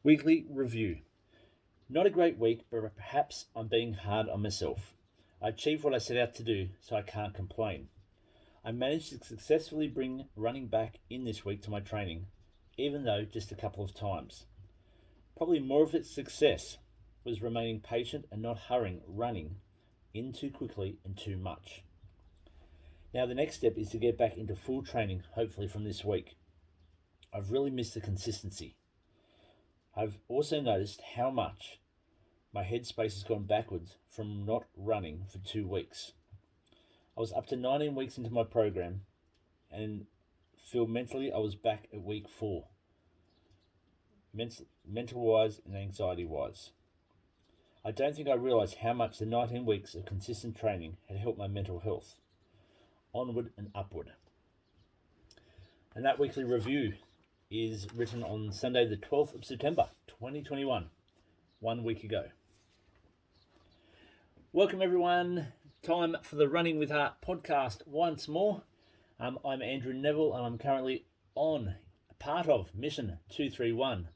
Weekly review. Not a great week, but perhaps I'm being hard on myself. I achieved what I set out to do, so I can't complain. I managed to successfully bring running back in this week to my training, even though just a couple of times. Probably more of its success was remaining patient and not hurrying running in too quickly and too much. Now the next step is to get back into full training, hopefully from this week. I've really missed the consistency. I've also noticed how much my headspace has gone backwards from not running for 2 weeks. I was up to 19 weeks into my program and feel mentally I was back at week 4. Mental wise and anxiety wise. I don't think I realised how much the 19 weeks of consistent training had helped my mental health. Onward and upward. And that weekly review is written on Sunday the 12th of September 2021, 1 week ago. Welcome everyone, time for the Running with Heart podcast once more. I'm Andrew Neville and I'm currently on part of Mission 231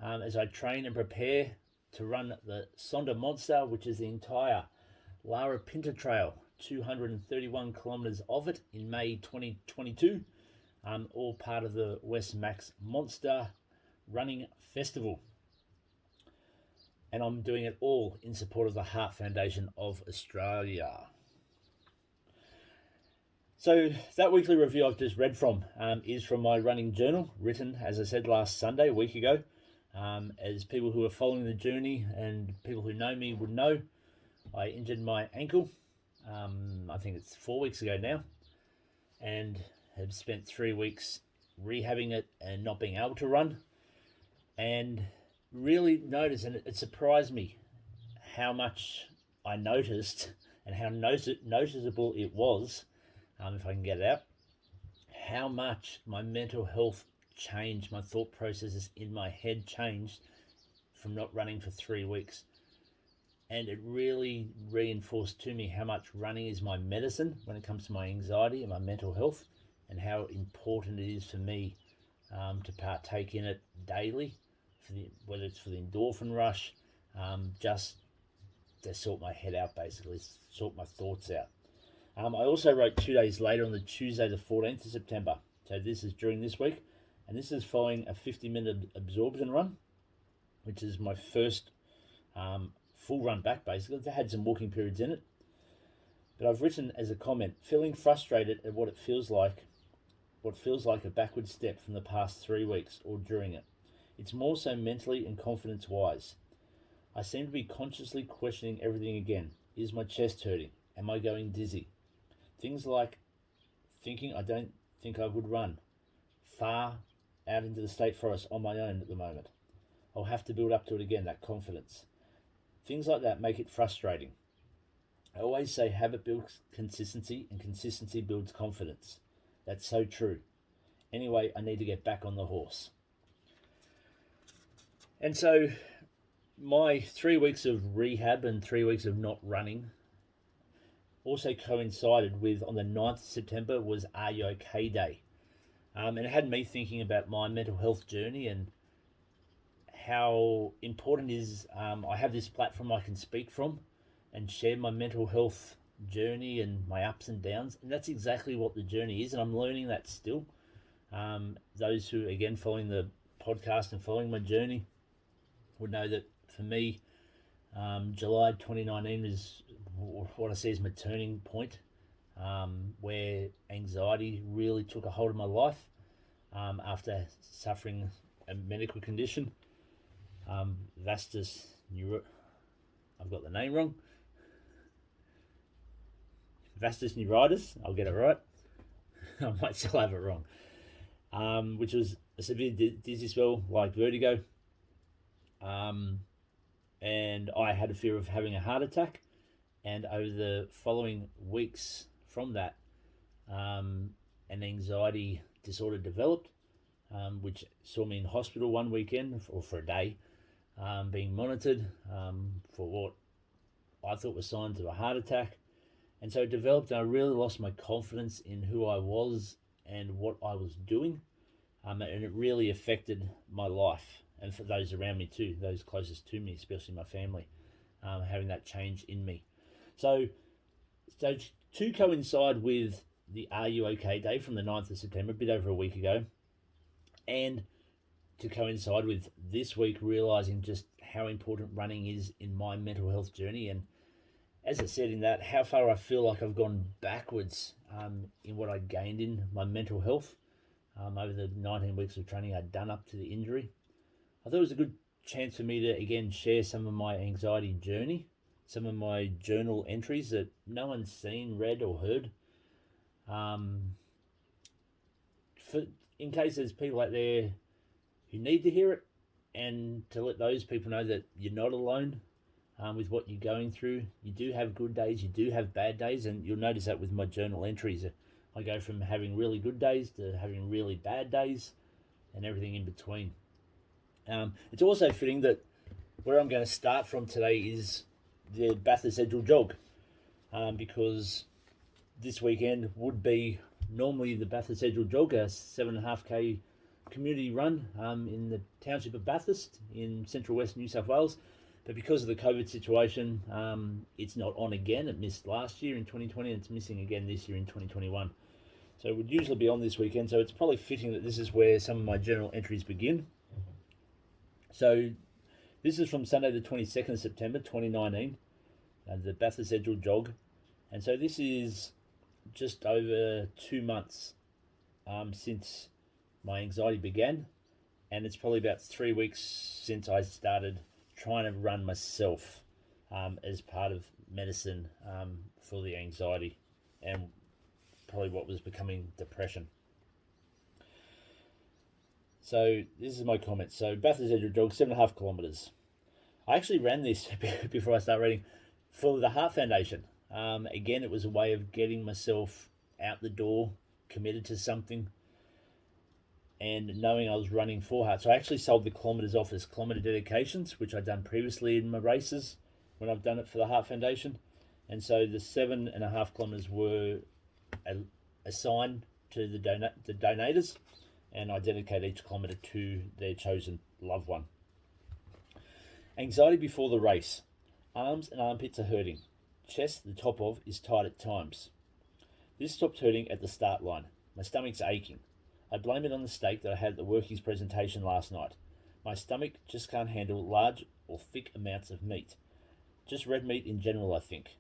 as I train and prepare to run the Sonda Monster, which is the entire Lara Pinta Trail, 231 kilometres of it in May 2022. All part of the West Max Monster Running Festival. And I'm doing it all in support of the Heart Foundation of Australia. So that weekly review I've just read from is from my running journal, written, as I said, last Sunday, a week ago. As people who are following the journey and people who know me would know, I injured my ankle, I think it's 4 weeks ago now, and have spent 3 weeks rehabbing it and not being able to run, and really noticed, and it surprised me how much I noticed and how noticeable it was, if I can get it out, how much my mental health changed, my thought processes in my head changed from not running for 3 weeks. And it really reinforced to me how much running is my medicine when it comes to my anxiety and my mental health, and how important it is for me to partake in it daily, whether it's for the endorphin rush, just to sort my head out, basically, sort my thoughts out. I also wrote 2 days later on the Tuesday, the 14th of September. So this is during this week, and this is following a 50-minute absorption run, which is my first full run back, basically. It had some walking periods in it. But I've written as a comment, feeling frustrated at what feels like a backward step from the past 3 weeks or during it. It's more so mentally and confidence-wise. I seem to be consciously questioning everything again. Is my chest hurting? Am I going dizzy? Things like thinking I don't think I would run far out into the state forest on my own at the moment. I'll have to build up to it again, that confidence. Things like that make it frustrating. I always say habit builds consistency and consistency builds confidence. That's so true. Anyway, I need to get back on the horse. And so my 3 weeks of rehab and 3 weeks of not running also coincided with, on the 9th of September, was Are You OK Day. And it had me thinking about my mental health journey and how important it is I have this platform I can speak from and share my mental health journey and my ups and downs. And that's exactly what the journey is, and I'm learning that still. Those who, again, following the podcast and following my journey would know that for me, July 2019 is what I see as my turning point, where anxiety really took a hold of my life after suffering a medical condition, vastus neuro. I've got the name wrong. Vastus neuritis. I'll get it right. I might still have it wrong. Which was a severe dizzy spell like vertigo. And I had a fear of having a heart attack. And over the following weeks from that, an anxiety disorder developed, which saw me in hospital one weekend, or for a day, being monitored for what I thought were signs of a heart attack. And so it developed, and I really lost my confidence in who I was and what I was doing. And it really affected my life. and for those around me too, those closest to me, especially my family, having that change in me. So to coincide with the Are You OK Day from the 9th of September, a bit over a week ago, and to coincide with this week realising just how important running is in my mental health journey, and as I said in that, how far I feel like I've gone backwards in what I gained in my mental health over the 19 weeks of training I'd done up to the injury. I thought it was a good chance for me to again share some of my anxiety journey, some of my journal entries that no one's seen, read or heard. In case there's people out there who need to hear it, and to let those people know that you're not alone with what you're going through. You do have good days, you do have bad days, and you'll notice that with my journal entries. I go from having really good days to having really bad days and everything in between. It's also fitting that where I'm going to start from today is the Bathurst Edgell Jog, because this weekend would be normally the Bathurst Edgell Jog, a 7.5k community run in the township of Bathurst in central west New South Wales. But because of the COVID situation, it's not on again. It missed last year in 2020 and it's missing again this year in 2021. So it would usually be on this weekend. So it's probably fitting that this is where some of my journal entries begin. So this is from Sunday the 22nd of September 2019, the Bathurst Edgell Jog. And so this is just over 2 months since my anxiety began. And it's probably about 3 weeks since I started trying to run myself as part of medicine for the anxiety and probably what was becoming depression. So this is my comment. So Bathurst Edgell Jog, 7.5 kilometres. I actually ran this before I start reading for the Heart Foundation. Again, it was a way of getting myself out the door, committed to something, and knowing I was running for Heart. So I actually sold the kilometres off as kilometre dedications, which I'd done previously in my races when I've done it for the Heart Foundation. And so the 7.5 kilometres were assigned to the donators, and I dedicate each kilometre to their chosen loved one. Anxiety before the race. Arms and armpits are hurting. Chest, the top of, is tight at times. This stopped hurting at the start line. My stomach's aching. I blame it on the steak that I had at the workie's presentation last night. My stomach just can't handle large or thick amounts of meat. Just red meat in general, I think.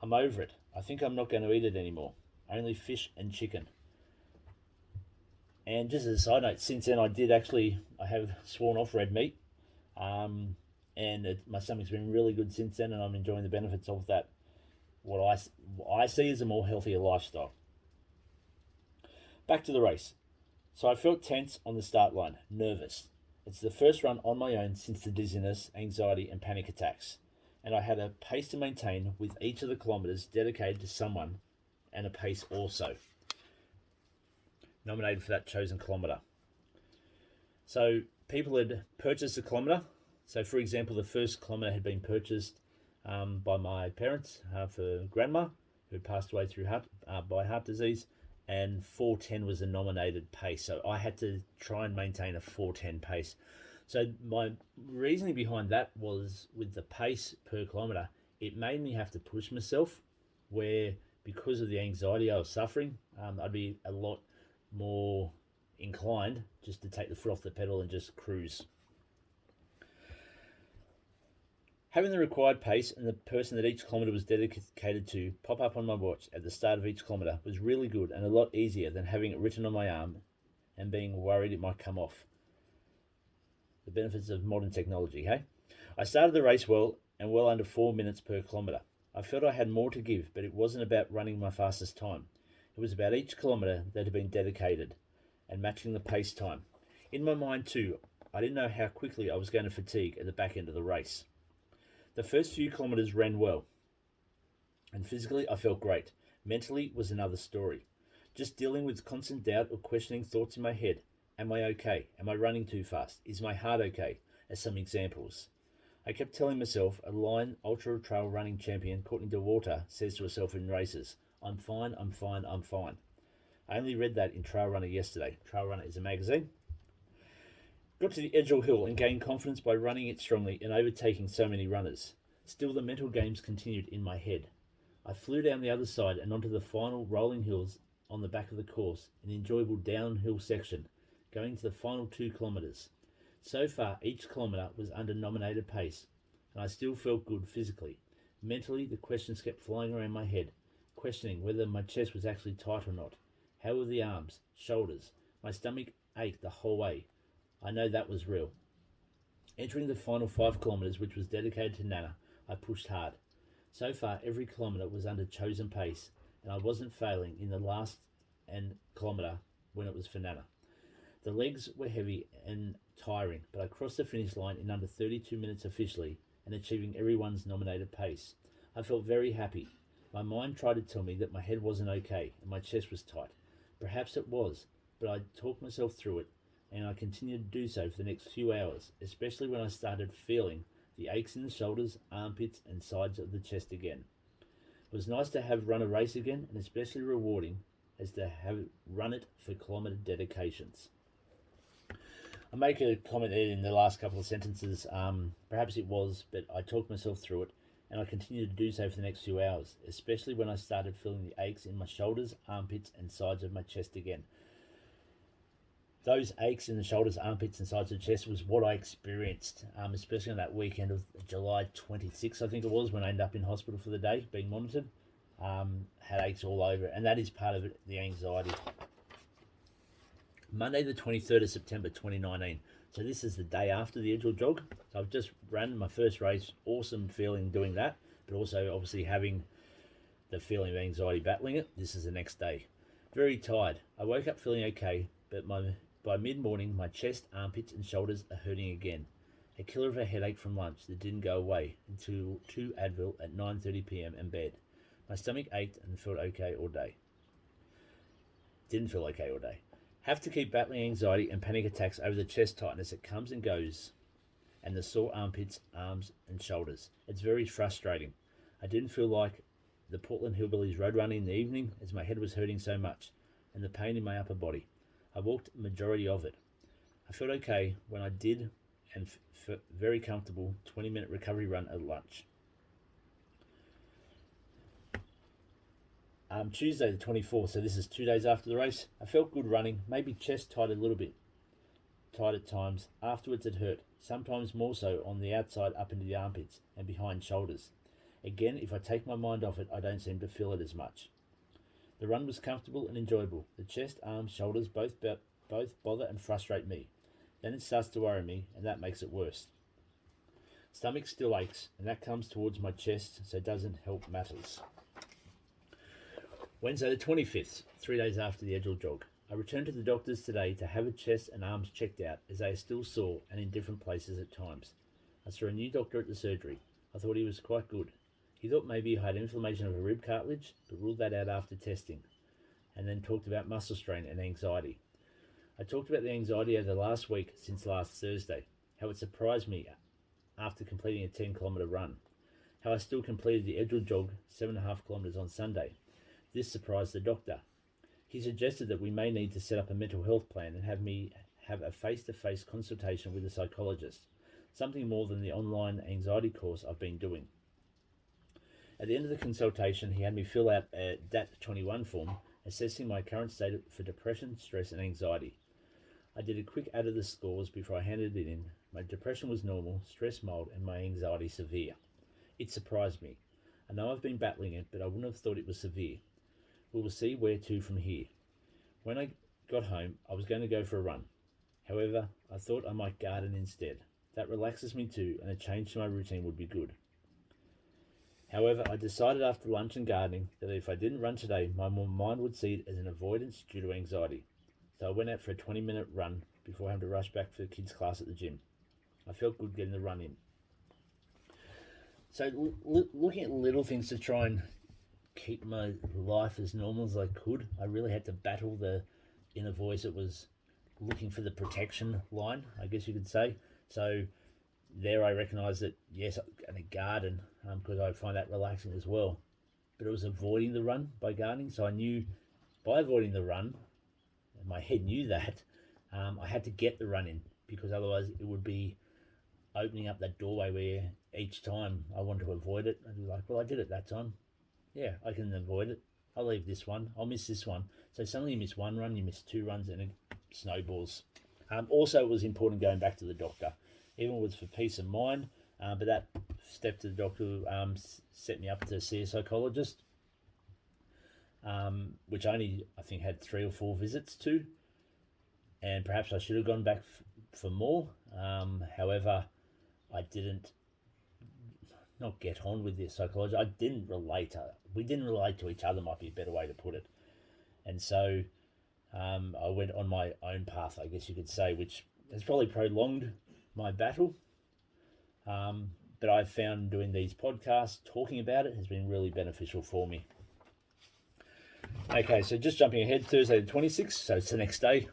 I'm over it. I think I'm not going to eat it anymore. Only fish and chicken. And just as a side note, since then I have sworn off red meat. My stomach's been really good since then, and I'm enjoying the benefits of that. What I see as a more healthier lifestyle. Back to the race. So I felt tense on the start line, nervous. It's the first run on my own since the dizziness, anxiety and panic attacks. And I had a pace to maintain with each of the kilometres dedicated to someone, and a pace also. Nominated for that chosen kilometre. So people had purchased a kilometre. So for example, the first kilometre had been purchased by my parents for grandma, who had passed away through by heart disease. And 4:10 was the nominated pace. So I had to try and maintain a 4:10 pace. So my reasoning behind that was with the pace per kilometre, it made me have to push myself, where because of the anxiety I was suffering, I'd be a lot more inclined just to take the foot off the pedal and just cruise. Having the required pace and the person that each kilometre was dedicated to pop up on my watch at the start of each kilometre was really good and a lot easier than having it written on my arm and being worried it might come off. The benefits of modern technology, hey? I started the race well and well under 4 minutes per kilometre. I felt I had more to give, but it wasn't about running my fastest time. It was about each kilometre that had been dedicated and matching the pace time. In my mind too, I didn't know how quickly I was going to fatigue at the back end of the race. The first few kilometres ran well, and physically I felt great. Mentally was another story. Just dealing with constant doubt or questioning thoughts in my head. Am I okay? Am I running too fast? Is my heart okay? As some examples. I kept telling myself, a Lion ultra trail running champion, Courtney DeWalter, says to herself in races, I'm fine, I'm fine, I'm fine. I only read that in Trail Runner yesterday. Trail Runner is a magazine. Got to the Edgell Hill and gained confidence by running it strongly and overtaking so many runners. Still, the mental games continued in my head. I flew down the other side and onto the final rolling hills on the back of the course, an enjoyable downhill section, going to the final 2 kilometres. So far, each kilometre was under nominated pace, and I still felt good physically. Mentally, the questions kept flying around my head, questioning whether my chest was actually tight or not. How were the arms, shoulders? My stomach ached the whole way. I know that was real. Entering the final 5 kilometres, which was dedicated to Nana, I pushed hard. So far, every kilometre was under chosen pace, and I wasn't failing in the last kilometre when it was for Nana. The legs were heavy and tiring, but I crossed the finish line in under 32 minutes officially and achieving everyone's nominated pace. I felt very happy. My mind tried to tell me that my head wasn't okay and my chest was tight. Perhaps it was, but I talked myself through it, and I continued to do so for the next few hours, especially when I started feeling the aches in the shoulders, armpits and sides of the chest again. It was nice to have run a race again, and especially rewarding as to have run it for kilometre dedications. I make a comment there in the last couple of sentences. Perhaps it was, but I talked myself through it, and I continued to do so for the next few hours, especially when I started feeling the aches in my shoulders, armpits and sides of my chest again. Those aches in the shoulders, armpits and sides of the chest was what I experienced, especially on that weekend of July 26th, I think it was, when I ended up in hospital for the day, being monitored. Had aches all over, and that is part of it, the anxiety. Monday the 23rd of September 2019. So this is the day after the Edgell Jog. So I've just ran my first race. Awesome feeling doing that, but also obviously having the feeling of anxiety battling it. This is the next day. Very tired. I woke up feeling okay, but by mid-morning, my chest, armpits and shoulders are hurting again. A killer of a headache from lunch that didn't go away until 2 Advil at 9:30 p.m. in bed. My stomach ached and felt okay all day. Didn't feel okay all day. Have to keep battling anxiety and panic attacks over the chest tightness that comes and goes, and the sore armpits, arms and shoulders. It's very frustrating. I didn't feel like the Portland Hillbillies road running in the evening as my head was hurting so much, and the pain in my upper body. I walked the majority of it. I felt okay when I did, and very comfortable 20-minute recovery run at lunch. Tuesday the 24th, so this is 2 days after the race. I felt good running, maybe chest tight a little bit, tight at times. Afterwards it hurt, sometimes more so on the outside up into the armpits and behind shoulders. Again, if I take my mind off it, I don't seem to feel it as much. The run was comfortable and enjoyable. The chest, arms, shoulders both bother and frustrate me. Then it starts to worry me, and that makes it worse. Stomach still aches, and that comes towards my chest, so it doesn't help matters. Wednesday the 25th, 3 days after the Edgell Jog. I returned to the doctors today to have a chest and arms checked out, as they are still sore and in different places at times. I saw a new doctor at the surgery. I thought he was quite good. He thought maybe I had inflammation of a rib cartilage, but ruled that out after testing, and then talked about muscle strain and anxiety. I talked about the anxiety over the last week since last Thursday, how it surprised me after completing a 10-kilometre run, how I still completed the Edgell Jog 7.5 kilometres on Sunday. This surprised the doctor. He suggested that we may need to set up a mental health plan and have me have a face-to-face consultation with a psychologist, something more than the online anxiety course I've been doing. At the end of the consultation, he had me fill out a DAT-21 form assessing my current state for depression, stress and anxiety. I did a quick add of the scores before I handed it in. My depression was normal, stress mild and my anxiety severe. It surprised me. I know I've been battling it, but I wouldn't have thought it was severe. We will see where to from here. When I got home, I was going to go for a run. However, I thought I might garden instead. That relaxes me too, and a change to my routine would be good. However, I decided after lunch and gardening that if I didn't run today, my mind would see it as an avoidance due to anxiety. So I went out for a 20-minute run before having to rush back for the kids' class at the gym. I felt good getting the run in. So looking at little things to try and keep my life as normal as I could. I really had to battle the inner voice that was looking for the protection line, I guess you could say. So there I recognised that, yes, I'm going to garden because I find that relaxing as well. But it was avoiding the run by gardening. So I knew by avoiding the run, and my head knew that, I had to get the run in because otherwise it would be opening up that doorway where each time I want to avoid it, I'd be like, well, I did it that time. Yeah, I can avoid it. I'll leave this one. I'll miss this one. So suddenly you miss one run, you miss 2 runs, and it snowballs. Also, it was important going back to the doctor, even was for peace of mind. But that step to the doctor set me up to see a psychologist, which I think had 3 or 4 visits to, and perhaps I should have gone back for more. However, I didn't not get on with this psychologist. I didn't relate. We didn't relate to each other, might be a better way to put it. And so I went on my own path, I guess you could say, which has probably prolonged my battle. But I've found doing these podcasts, talking about it, has been really beneficial for me. Okay, so just jumping ahead, Thursday the 26th, so it's the next day.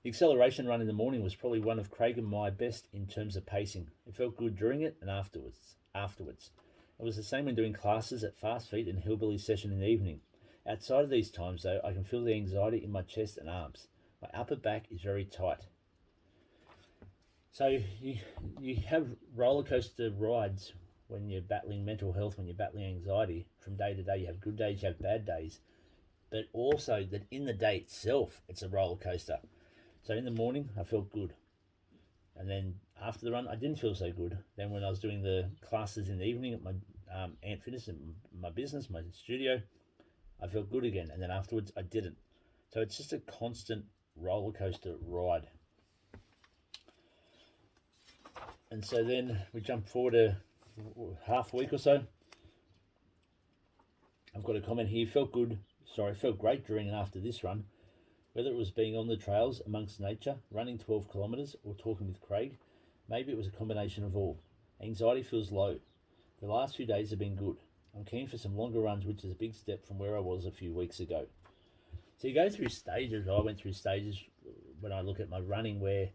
The acceleration run in the morning was probably one of Craig and my best in terms of pacing. It felt good during it and afterwards. It was the same when doing classes at Fast Feet and Hillbilly session in the evening. Outside of these times, though, I can feel the anxiety in my chest and arms. My upper back is very tight. So you have roller coaster rides when you're battling mental health, when you're battling anxiety from day to day. You have good days, you have bad days. But also that in the day itself, it's a roller coaster. So in the morning, I felt good. And then after the run, I didn't feel so good. Then when I was doing the classes in the evening at my Ant Fitness, and my business, my studio, I felt good again. And then afterwards, I didn't. So it's just a constant roller coaster ride. And so then we jump forward a half a week or so. I've got a comment here. Felt great during and after this run. Whether it was being on the trails amongst nature, running 12 kilometres, or talking with Craig, maybe it was a combination of all. Anxiety feels low. The last few days have been good. I'm keen for some longer runs, which is a big step from where I was a few weeks ago. So you go through stages. I went through stages when I look at my running where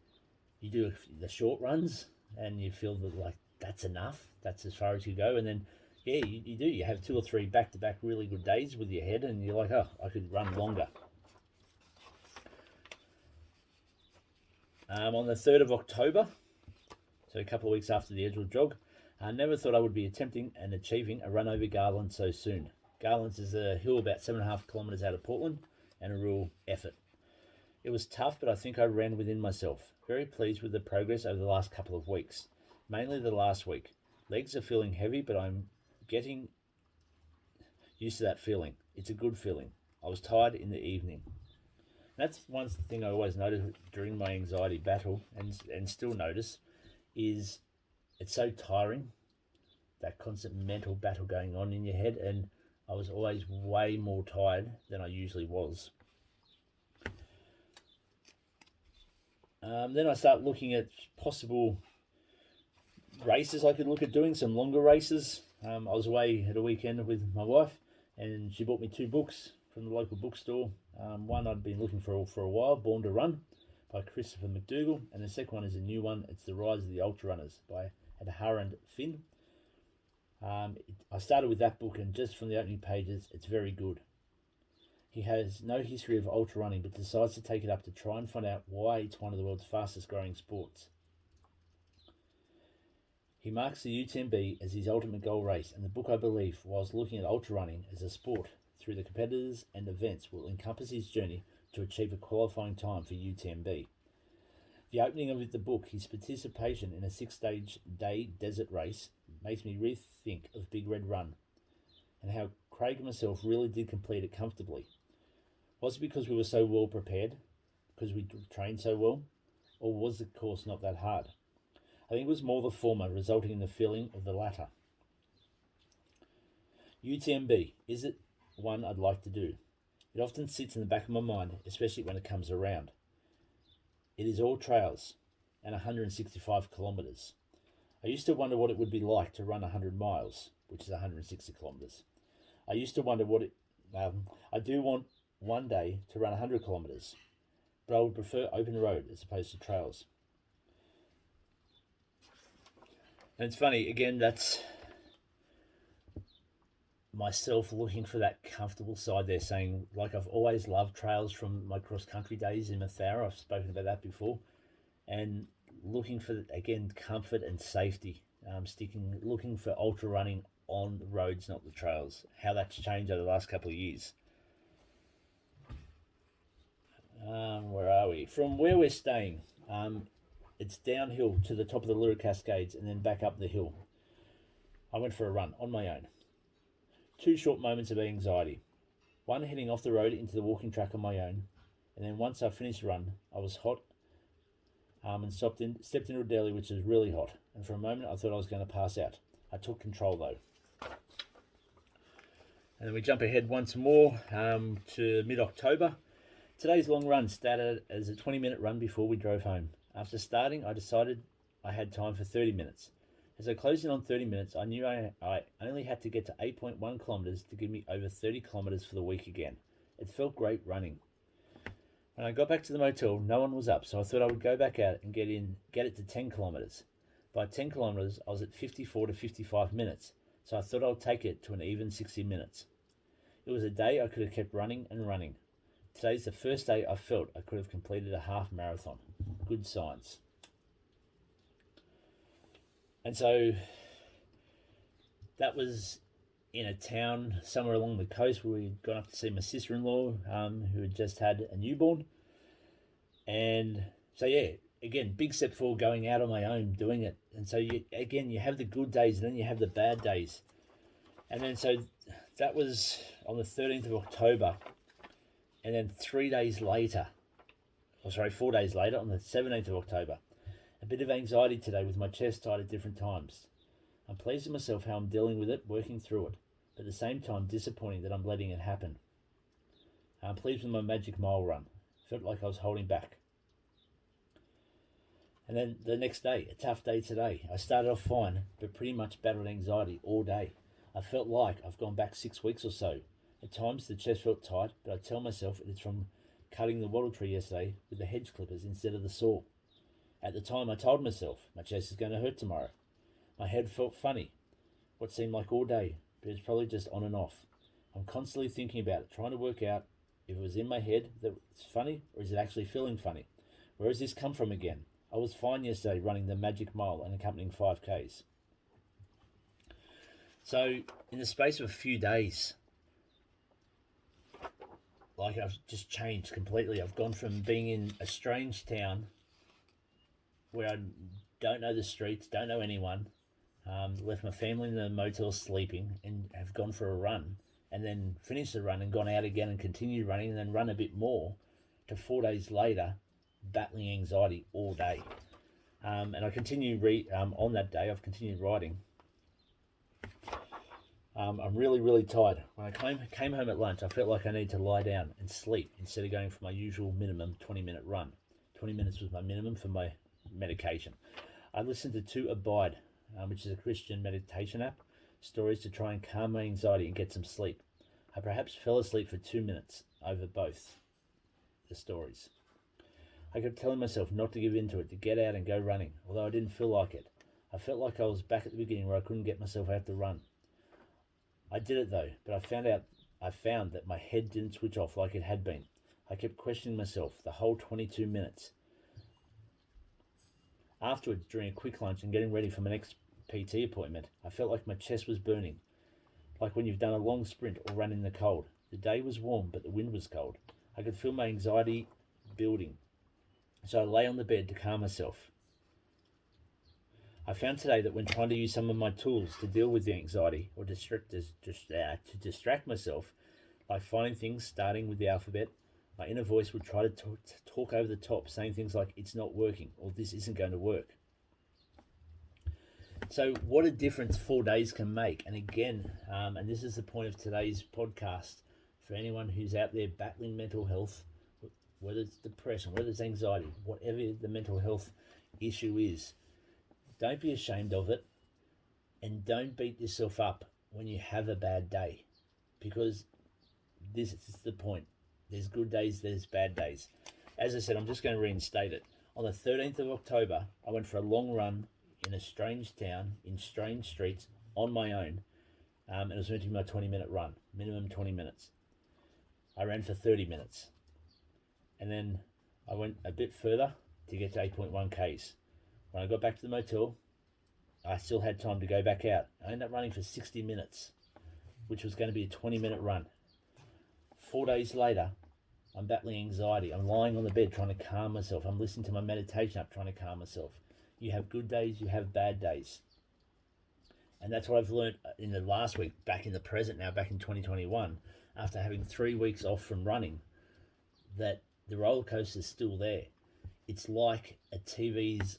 you do the short runs and you feel that like that's enough. That's as far as you go. And then, yeah, you do. You have 2 or 3 back-to-back really good days with your head and you're like, oh, I could run longer. On the 3rd of October, so a couple of weeks after the Edgell Jog, I never thought I would be attempting and achieving a run over Garland so soon. Garland's is a hill about 7.5 kilometres out of Portland and a real effort. It was tough, but I think I ran within myself. Very pleased with the progress over the last couple of weeks, mainly the last week. Legs are feeling heavy, but I'm getting used to that feeling. It's a good feeling. I was tired in the evening. That's one thing I always noticed during my anxiety battle and still notice is it's so tiring, that constant mental battle going on in your head, and I was always way more tired than I usually was. Then I start looking at possible races I could look at doing, some longer races. I was away at a weekend with my wife and she bought me 2 books from the local bookstore. One I'd been looking for a while, Born to Run by Christopher McDougall, and the second one is a new one. It's The Rise of the Ultra Runners by Adharanand. I started with that book and just from the opening pages, it's very good. He has no history of ultra running but decides to take it up to try and find out why it's one of the world's fastest growing sports. He marks the UTMB as his ultimate goal race, and the book, I believe, whilst looking at ultra running as a sport through the competitors and events, will encompass his journey to achieve a qualifying time for UTMB. The opening of the book, his participation in a 6-day desert race, makes me rethink of Big Red Run and how Craig and myself really did complete it comfortably. Was it because we were so well prepared, because we trained so well, or was the course not that hard? I think it was more the former, resulting in the feeling of the latter. UTMB, is it one I'd like to do? It often sits in the back of my mind, especially when it comes around. It is all trails and 165 kilometres. I used to wonder what it would be like to run 100 miles, which is 160 kilometres. I used to wonder I do want one day to run 100 kilometres, but I would prefer open road as opposed to trails. And it's funny, again, that's myself looking for that comfortable side there, saying, like, I've always loved trails from my cross-country days in Mathara. I've spoken about that before. And looking for, again, comfort and safety. Looking for ultra running on the roads, not the trails. How that's changed over the last couple of years. Where are we? From where we're staying, it's downhill to the top of the Lyra Cascades and then back up the hill. I went for a run on my own. 2 short moments of anxiety. One heading off the road into the walking track on my own, and then once I finished the run, I was hot and stepped into a deli which was really hot, and for a moment I thought I was going to pass out. I took control though. And then we jump ahead once more to mid-October. Today's long run started as a 20-minute run before we drove home. After starting, I decided I had time for 30 minutes. As I closed in on 30 minutes, I knew I only had to get to 8.1 kilometres to give me over 30 kilometres for the week again. It felt great running. When I got back to the motel, no one was up, so I thought I would go back out and get it to 10 kilometres. By 10 kilometres, I was at 54 to 55 minutes, so I thought I'd take it to an even 60 minutes. It was a day I could have kept running and running. Today's the first day I felt I could have completed a half marathon. Good signs. And so that was in a town somewhere along the coast where we'd gone up to see my sister-in-law who had just had a newborn. And so, yeah, again, big step forward going out on my own, doing it. And so, you have the good days and then you have the bad days. And then so that was on the 13th of October. And then 4 days later, on the 17th of October, a bit of anxiety today with my chest tight at different times. I'm pleased with myself how I'm dealing with it, working through it, but at the same time disappointing that I'm letting it happen. I'm pleased with my magic mile run. Felt like I was holding back. And then the next day, a tough day today. I started off fine, but pretty much battled anxiety all day. I felt like I've gone back 6 weeks or so. At times the chest felt tight, but I tell myself it's from cutting the wattle tree yesterday with the hedge clippers instead of the saw. At the time I told myself my chest is going to hurt tomorrow. My head felt funny, what seemed like all day, but it's probably just on and off. I'm constantly thinking about it, trying to work out if it was in my head that it's funny or is it actually feeling funny. Where has this come from again? I was fine yesterday running the magic mile and accompanying 5Ks. So in the space of a few days, like I've just changed completely. I've gone from being in a strange town where I don't know the streets, don't know anyone, left my family in the motel sleeping and have gone for a run and then finished the run and gone out again and continued running and then run a bit more to 4 days later battling anxiety all day. And I continue on that day, I've continued riding. I'm really, really tired. When I came home at lunch, I felt like I need to lie down and sleep instead of going for my usual minimum 20-minute run. 20 minutes was my minimum for my medication. I listened to Abide, which is a Christian meditation app, stories to try and calm my anxiety and get some sleep. I perhaps fell asleep for 2 minutes over both the stories. I kept telling myself not to give in to it, to get out and go running, although I didn't feel like it. I felt like I was back at the beginning where I couldn't get myself out to run. I did it though, but I found that my head didn't switch off like it had been. I kept questioning myself the whole 22 minutes. Afterwards, during a quick lunch and getting ready for my next PT appointment, I felt like my chest was burning, like when you've done a long sprint or run in the cold. The day was warm, but the wind was cold. I could feel my anxiety building, so I lay on the bed to calm myself. I found today that when trying to use some of my tools to deal with the anxiety or to distract myself, like finding things starting with the alphabet, my inner voice would try to talk over the top, saying things like, it's not working, or this isn't going to work. So what a difference 4 days can make. And again, and this is the point of today's podcast, for anyone who's out there battling mental health, whether it's depression, whether it's anxiety, whatever the mental health issue is, don't be ashamed of it, and don't beat yourself up when you have a bad day, because this is the point. There's good days, there's bad days. As I said, I'm just going to reinstate it. On the 13th of October, I went for a long run in a strange town, in strange streets, on my own, and it was meant to be my 20-minute run, minimum 20 minutes. I ran for 30 minutes. And then I went a bit further to get to 8.1 Ks. When I got back to the motel, I still had time to go back out. I ended up running for 60 minutes, which was going to be a 20-minute run. 4 days later, I'm battling anxiety. I'm lying on the bed trying to calm myself. I'm listening to my meditation app trying to calm myself. You have good days, you have bad days. And that's what I've learned in the last week, back in the present now, back in 2021, after having 3 weeks off from running, that the roller coaster is still there. It's like a TV's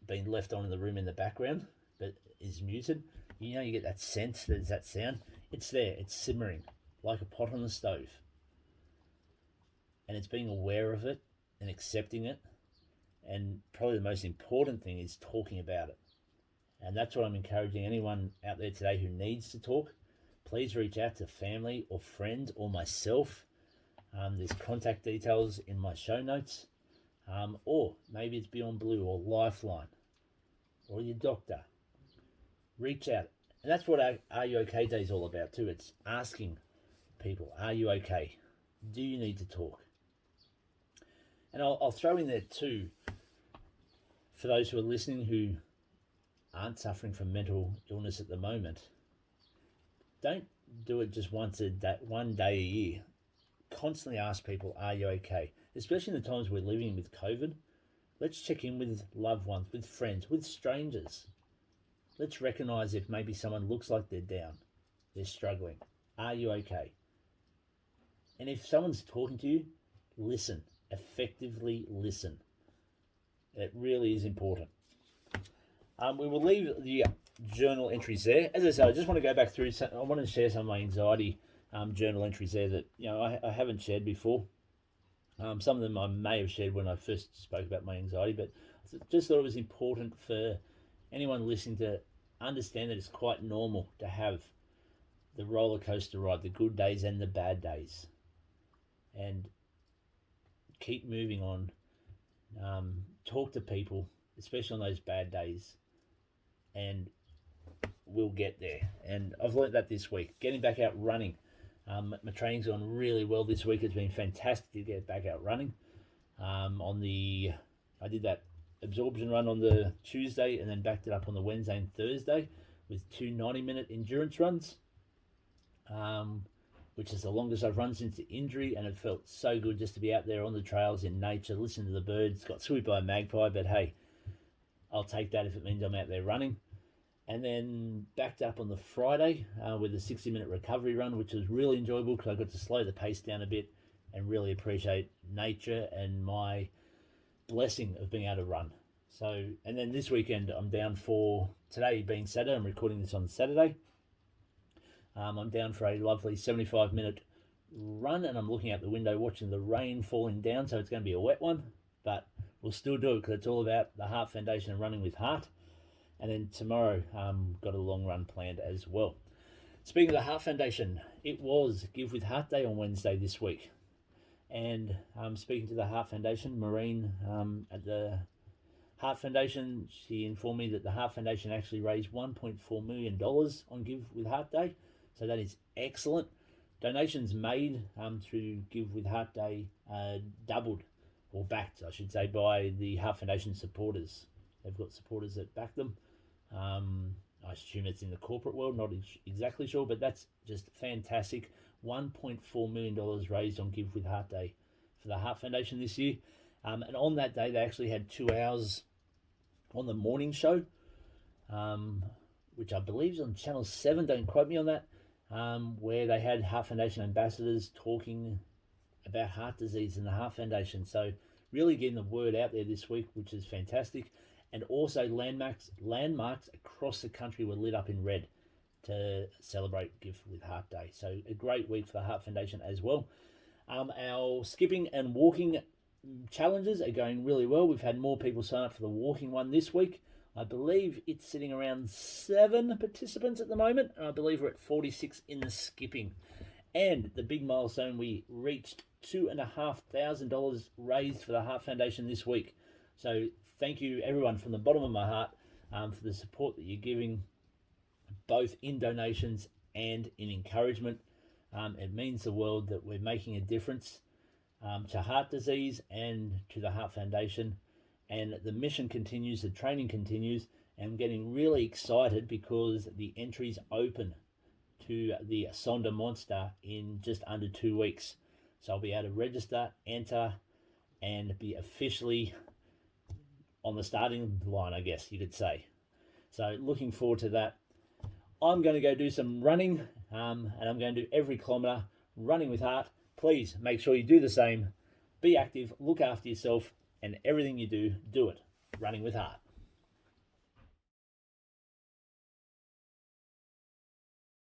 been left on in the room in the background, but is muted. You know, you get that sense, there's that sound. It's there, it's simmering, like a pot on the stove. And it's being aware of it and accepting it. And probably the most important thing is talking about it. And that's what I'm encouraging anyone out there today who needs to talk. Please reach out to family or friends or myself. There's contact details in my show notes. Or maybe it's Beyond Blue or Lifeline or your doctor. Reach out. And that's what Are You OK Day is all about too. It's asking people, are you okay? Do you need to talk? And I'll throw in there too, for those who are listening who aren't suffering from mental illness at the moment, don't do it just one day a year. Constantly ask people, are you okay? Especially in the times we're living with COVID. Let's check in with loved ones, with friends, with strangers. Let's recognize if maybe someone looks like they're down, they're struggling. Are you okay? And if someone's talking to you, listen. Effectively listen. It really is important. We will leave the journal entries there. As I said, I just want to go back through. I want to share some of my anxiety journal entries there that I haven't shared before. Some of them I may have shared when I first spoke about my anxiety, but I just thought it was important for anyone listening to understand that it's quite normal to have the roller coaster ride, the good days and the bad days, and keep moving on. Talk to people, especially on those bad days, and we'll get there. And I've learnt that this week, getting back out running. My training's gone really well this week. It's been fantastic to get back out running. I did that absorption run on the Tuesday and then backed it up on the Wednesday and Thursday with 2 90-minute endurance runs, which is the longest I've run since the injury, and it felt so good just to be out there on the trails in nature, listening to the birds. Got swooped by a magpie, but hey, I'll take that if it means I'm out there running. And then backed up on the Friday with a 60-minute recovery run, which was really enjoyable because I got to slow the pace down a bit and really appreciate nature and my blessing of being able to run. So, and then this weekend I'm down for, today being Saturday, I'm recording this on Saturday. I'm down for a lovely 75-minute run, and I'm looking out the window watching the rain falling down, so it's going to be a wet one, but we'll still do it because it's all about the Heart Foundation and running with heart. And then tomorrow, got a long run planned as well. Speaking of the Heart Foundation, it was Give with Heart Day on Wednesday this week. And speaking to the Heart Foundation, Maureen at the Heart Foundation, she informed me that the Heart Foundation actually raised $1.4 million on Give with Heart Day. So that is excellent. Donations made through Give with Heart Day doubled, or backed, I should say, by the Heart Foundation supporters. They've got supporters that back them. I assume it's in the corporate world, not exactly sure, but that's just fantastic. $1.4 million raised on Give with Heart Day for the Heart Foundation this year. And on that day, they actually had 2 hours on the morning show, which I believe is on Channel 7, don't quote me on that, where they had Heart Foundation ambassadors talking about heart disease and the Heart Foundation. So really getting the word out there this week, which is fantastic. And also landmarks across the country were lit up in red to celebrate Give with Heart Day. So a great week for the Heart Foundation as well. Our skipping and walking challenges are going really well. We've had more people sign up for the walking one this week. I believe it's sitting around 7 participants at the moment. And I believe we're at 46 in the skipping. And the big milestone, we reached $2,500 raised for the Heart Foundation this week. So thank you everyone from the bottom of my heart for the support that you're giving, both in donations and in encouragement. It means the world that we're making a difference to heart disease and to the Heart Foundation. And the mission continues, the training continues, and I'm getting really excited because the entry's open to the Sonda Monster in just under 2 weeks. So I'll be able to register, enter, and be officially on the starting line, I guess you could say. So looking forward to that. I'm going to go do some running, and I'm going to do every kilometre running with heart. Please make sure you do the same. Be active, look after yourself, and everything you do, do it running with heart.